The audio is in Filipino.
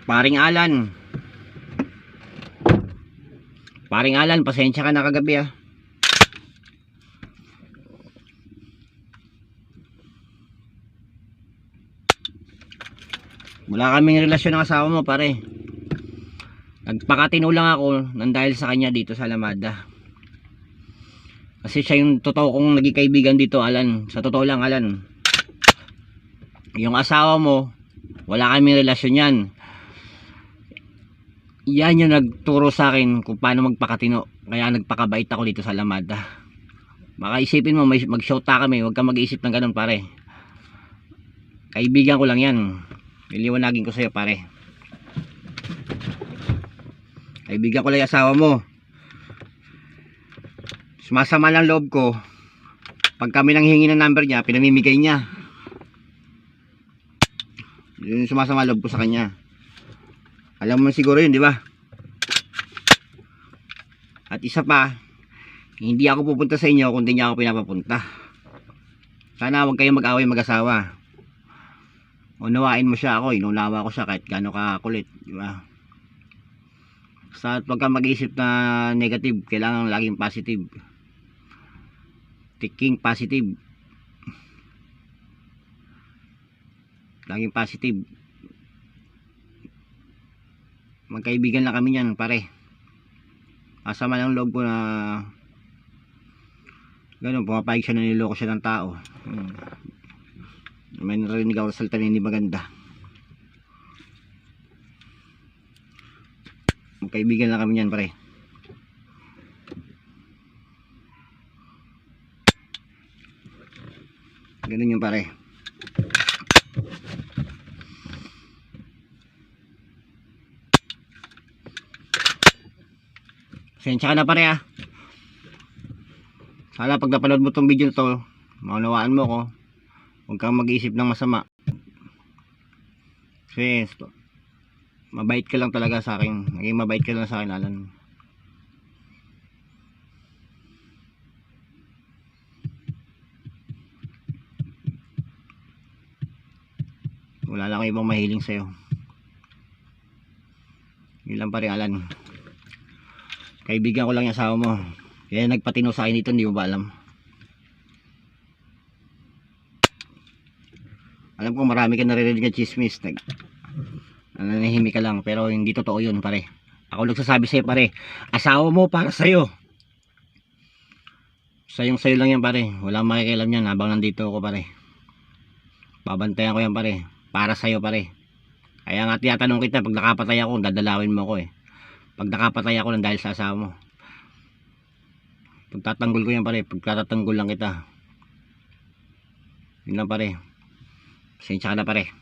Paring Alan. Paring Alan, pasensya ka na kagabi ah. Wala kaming relasyon ng asawa mo, pare. Nagpakatino lang ako nang dahil sa kanya dito sa Alamada. Kasi siya yung totoo kong naging kaibigan dito, Alan. Sa totoo lang, Alan. Yung asawa mo, wala kaming relasyon yan. Yan yung nagturo sa akin kung paano magpakatino. Kaya nagpakabait ako dito sa Alamada. Baka isipin mo, mag-shota kami. Huwag kang mag-iisip ng ganun, pare. Kaibigan ko lang yan. Niliwanagin ko sa'yo, pare. Kaibigan ko lang yung asawa mo. Sumasama lang loob ko. Pag kami nang hingi ng number niya, pinamimigay niya. Yun yung sumasama loob ko sa kanya. Alam mo siguro yun, di ba? At isa pa, hindi ako pupunta sa inyo kung hindi niya ako pinapapunta. Sana huwag kayong mag-away mag-asawa. Unawain mo siya, ako inunawa ko siya kahit gaano ka kulit, di ba? Sa pag ka mag-isip na negative, kailangan laging positive. Thinking positive. Laging positive. Magkaibigan lang kami niyan, pare. Asama lang loob ko na ganun, pumapayag siya na niloko siya ng tao. May narinig ako sa salita na hindi maganda. Magkaibigan lang kami niyan, pare. Ganun yung pare. Sensya ka na, pare ah. Sana pag napanood mo tong video na to, maunawaan mo ko. Huwag kang mag-iisip ng masama. Kasi mabait ka lang talaga sa akin. Naging mabait ka lang sa akin, Alan. Wala lang akong ibang mahiling sa'yo. Yun lang, pare, Alan. Kaibigan ko lang yung asawa mo. Kaya nagpatino sa akin dito, hindi mo ba alam? Alam ko marami ka naririnig ng chismis. Nanahimik ka lang, pero hindi totoo yun, pare. Ako nagsasabi sa'yo, pare. Asawa mo para sa'yo. Sa'yo lang yan, pare. Walang makikialam yan habang nandito ako, pare. Babantayan ko yan, pare. Para sa'yo, pare. Kaya nga tinatanong kita, pag nakapatay ako, dadalawin mo ako eh. Pag nakapatay ako lang dahil sa asawa mo. Pagtatanggol ko yan, pare. Pagtatanggol lang kita. Yun lang, pare. Pasensya ka na, pare.